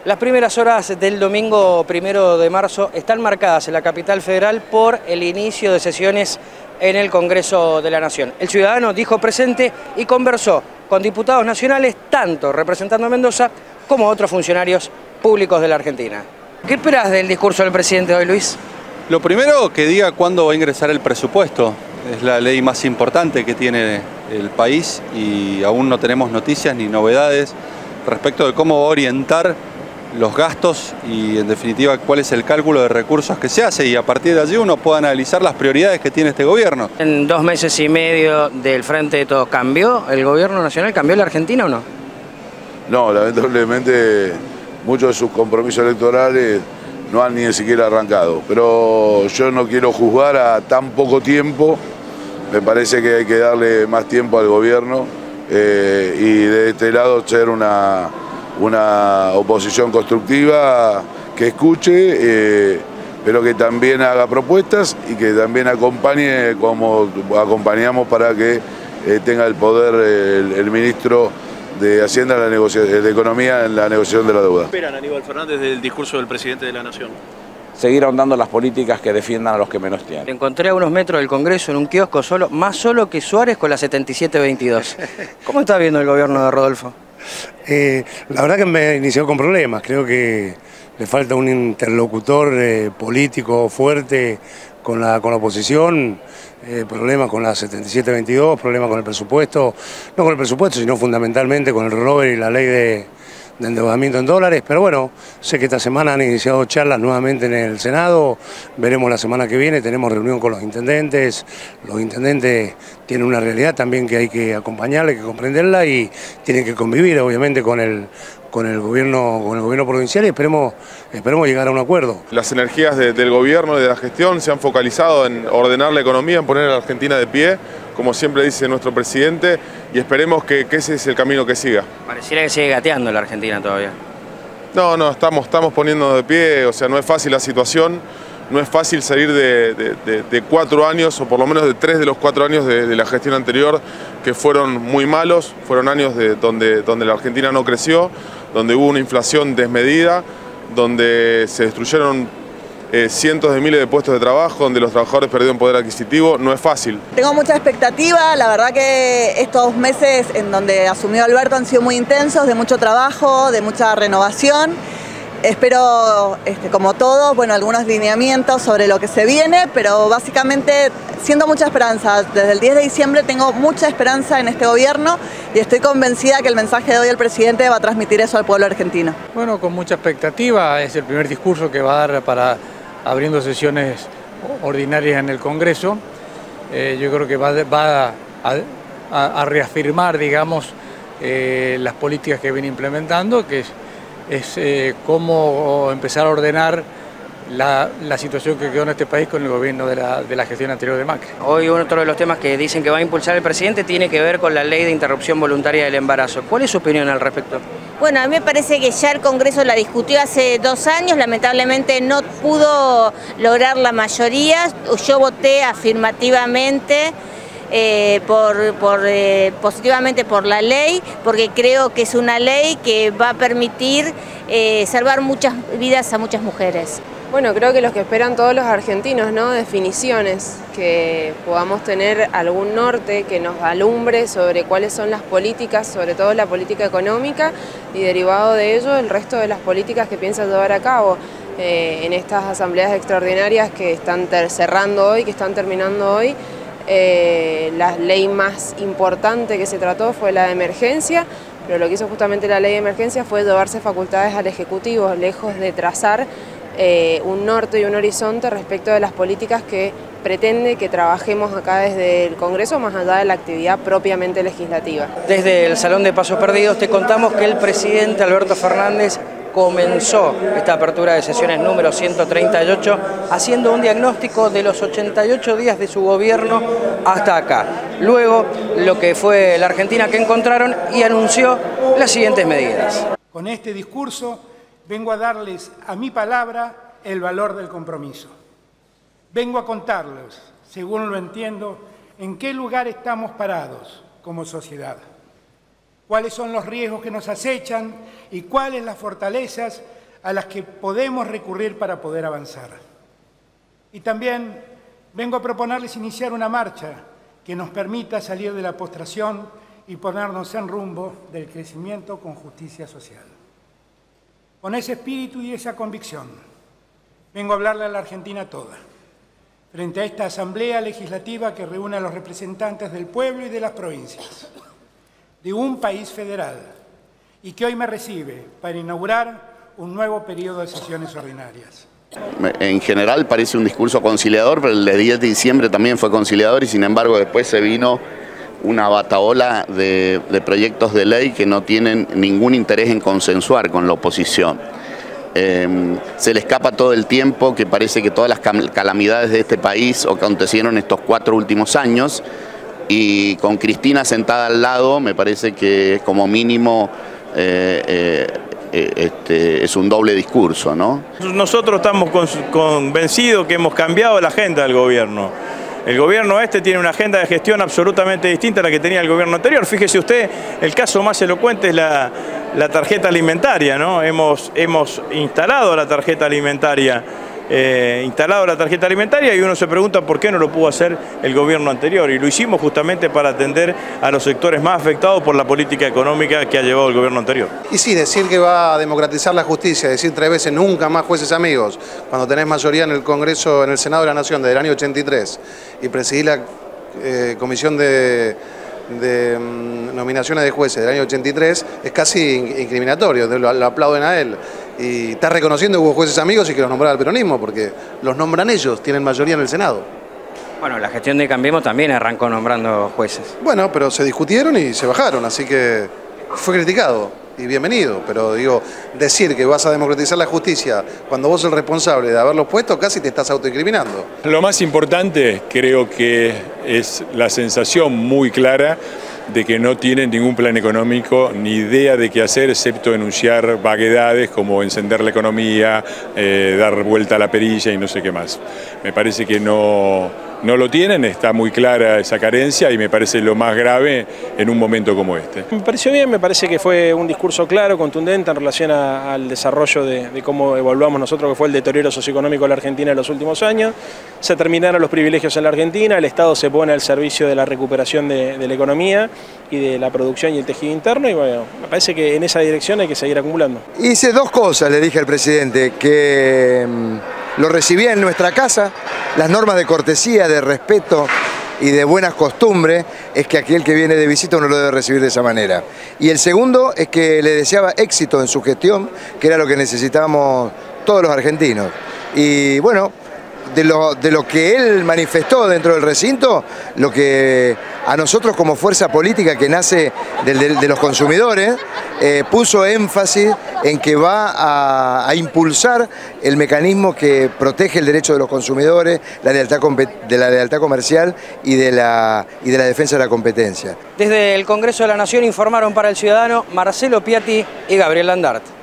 Las primeras horas del domingo 1 de marzo están marcadas en la capital federal por el inicio de sesiones en el Congreso de la Nación. El ciudadano dijo presente y conversó con diputados nacionales, tanto representando a Mendoza como otros funcionarios públicos de la Argentina. ¿Qué esperás del discurso del presidente hoy, Luis? Lo primero, que diga cuándo va a ingresar el presupuesto. Es la ley más importante que tiene el país y aún no tenemos noticias ni novedades respecto de cómo va a orientar los gastos y, en definitiva, cuál es el cálculo de recursos que se hace, y a partir de allí uno puede analizar las prioridades que tiene este gobierno. En 2 meses y medio del Frente de Todos, ¿cambió el gobierno nacional? ¿Cambió la Argentina o no? No, lamentablemente muchos de sus compromisos electorales no han ni siquiera arrancado. Pero yo no quiero juzgar a tan poco tiempo. Me parece que hay que darle más tiempo al gobierno y de este lado ser una oposición constructiva que escuche, pero que también haga propuestas y que también acompañe como acompañamos para que tenga el poder el ministro de Hacienda de Economía en la negociación de la deuda. ¿Qué esperan, Aníbal Fernández, del discurso del presidente de la Nación? Seguir ahondando las políticas que defiendan a los que menos tienen. Encontré a unos metros del Congreso en un kiosco más solo que Suárez con la 7722. ¿Cómo está viendo el gobierno de Rodolfo? La verdad que me inició con problemas. Creo que le falta un interlocutor político fuerte con la oposición. Problemas con la 7722, problemas con el presupuesto, no con el presupuesto, sino fundamentalmente con el rollover y la ley de endeudamiento en dólares. Pero bueno, sé que esta semana han iniciado charlas nuevamente en el Senado, veremos la semana que viene, tenemos reunión con los intendentes tienen una realidad también que hay que acompañarla, hay que comprenderla y tienen que convivir obviamente con el gobierno provincial, y esperemos llegar a un acuerdo. Las energías del gobierno y de la gestión se han focalizado en ordenar la economía, en poner a la Argentina de pie, como siempre dice nuestro presidente, y esperemos que ese es el camino que siga. Pareciera que sigue gateando la Argentina todavía. No, estamos poniéndonos de pie, o sea, no es fácil la situación, no es fácil salir de 4 años, o por lo menos de 3 de los 4 años de la gestión anterior, que fueron muy malos, fueron años donde la Argentina no creció, donde hubo una inflación desmedida, donde se destruyeron cientos de miles de puestos de trabajo, donde los trabajadores perdieron poder adquisitivo. No es fácil. Tengo mucha expectativa, la verdad que estos meses en donde asumió Alberto han sido muy intensos, de mucho trabajo, de mucha renovación. Espero, como todos, algunos lineamientos sobre lo que se viene, pero básicamente siento mucha esperanza. Desde el 10 de diciembre tengo mucha esperanza en este gobierno y estoy convencida que el mensaje de hoy del presidente va a transmitir eso al pueblo argentino. Bueno, con mucha expectativa. Es el primer discurso que va a dar para abriendo sesiones ordinarias en el Congreso. Yo creo que va a reafirmar, digamos, las políticas que viene implementando, que es cómo empezar a ordenar la situación que quedó en este país con el gobierno de la gestión anterior de Macri. Hoy otro de los temas que dicen que va a impulsar el presidente tiene que ver con la ley de interrupción voluntaria del embarazo. ¿Cuál es su opinión al respecto? Bueno, a mí me parece que ya el Congreso la discutió hace 2 años, lamentablemente no pudo lograr la mayoría. Yo voté afirmativamente positivamente por la ley, porque creo que es una ley que va a permitir salvar muchas vidas a muchas mujeres. Bueno, creo que los que esperan todos los argentinos, ¿no? Definiciones, que podamos tener algún norte que nos alumbre sobre cuáles son las políticas, sobre todo la política económica, y derivado de ello el resto de las políticas que piensa llevar a cabo en estas asambleas extraordinarias que están cerrando hoy, que están terminando hoy. La ley más importante que se trató fue la de emergencia, pero lo que hizo justamente la ley de emergencia fue llevarse facultades al Ejecutivo, lejos de trazar un norte y un horizonte respecto de las políticas que pretende que trabajemos acá desde el Congreso, más allá de la actividad propiamente legislativa. Desde el Salón de Pasos Perdidos te contamos que el presidente Alberto Fernández comenzó esta apertura de sesiones número 138 haciendo un diagnóstico de los 88 días de su gobierno hasta acá. Luego, lo que fue la Argentina que encontraron, y anunció las siguientes medidas. Con este discurso vengo a darles a mi palabra el valor del compromiso. Vengo a contarles, según lo entiendo, en qué lugar estamos parados como sociedad. cuáles son los riesgos que nos acechan y cuáles las fortalezas a las que podemos recurrir para poder avanzar. Y también vengo a proponerles iniciar una marcha que nos permita salir de la postración y ponernos en rumbo del crecimiento con justicia social. Con ese espíritu y esa convicción, vengo a hablarle a la Argentina toda, frente a esta Asamblea Legislativa que reúne a los representantes del pueblo y de las provincias, de un país federal, y que hoy me recibe para inaugurar un nuevo periodo de sesiones ordinarias. En general parece un discurso conciliador, pero el de 10 de diciembre también fue conciliador y sin embargo después se vino una batahola de proyectos de ley que no tienen ningún interés en consensuar con la oposición. Se le escapa todo el tiempo que parece que todas las calamidades de este país acontecieron estos 4 últimos años y con Cristina sentada al lado me parece que como mínimo es un doble discurso, ¿no? Nosotros estamos convencidos que hemos cambiado la agenda del gobierno. El gobierno tiene una agenda de gestión absolutamente distinta a la que tenía el gobierno anterior. Fíjese usted, el caso más elocuente es la tarjeta alimentaria, ¿no? Hemos instalado la tarjeta alimentaria. Y uno se pregunta por qué no lo pudo hacer el gobierno anterior y lo hicimos justamente para atender a los sectores más afectados por la política económica que ha llevado el gobierno anterior. Y sí, decir que va a democratizar la justicia, decir 3 veces nunca más jueces amigos, cuando tenés mayoría en el Congreso, en el Senado de la Nación desde el año 83 y presidís la comisión de nominaciones de jueces del año 83, es casi incriminatorio, lo aplauden a él. Y está reconociendo que hubo jueces amigos y que los nombraba el peronismo, porque los nombran ellos, tienen mayoría en el Senado. Bueno, la gestión de Cambiemos también arrancó nombrando jueces. Bueno, pero se discutieron y se bajaron, así que fue criticado y bienvenido. Pero digo, decir que vas a democratizar la justicia cuando vos sos el responsable de haberlos puesto, casi te estás autoincriminando. Lo más importante creo que es la sensación muy clara de que no tienen ningún plan económico ni idea de qué hacer excepto enunciar vaguedades como encender la economía, dar vuelta a la perilla y no sé qué más. Me parece que no lo tienen, está muy clara esa carencia y me parece lo más grave en un momento como este. Me pareció bien, me parece que fue un discurso claro, contundente en relación al desarrollo de cómo evaluamos nosotros que fue el deterioro socioeconómico de la Argentina en los últimos años. Se terminaron los privilegios en la Argentina, el Estado se pone al servicio de la recuperación de la economía y de la producción y el tejido interno y bueno, me parece que en esa dirección hay que seguir acumulando. Hice 2 cosas, le dije al presidente, que lo recibía en nuestra casa, las normas de cortesía, de respeto y de buenas costumbres es que aquel que viene de visita uno lo debe recibir de esa manera. Y el segundo es que le deseaba éxito en su gestión, que era lo que necesitábamos todos los argentinos. Y bueno, de lo que él manifestó dentro del recinto, lo que a nosotros como fuerza política que nace de los consumidores, puso énfasis en que va a impulsar el mecanismo que protege el derecho de los consumidores, la lealtad comercial y de la defensa de la competencia. Desde el Congreso de la Nación informaron para El Ciudadano Marcelo Piatti y Gabriel Landart.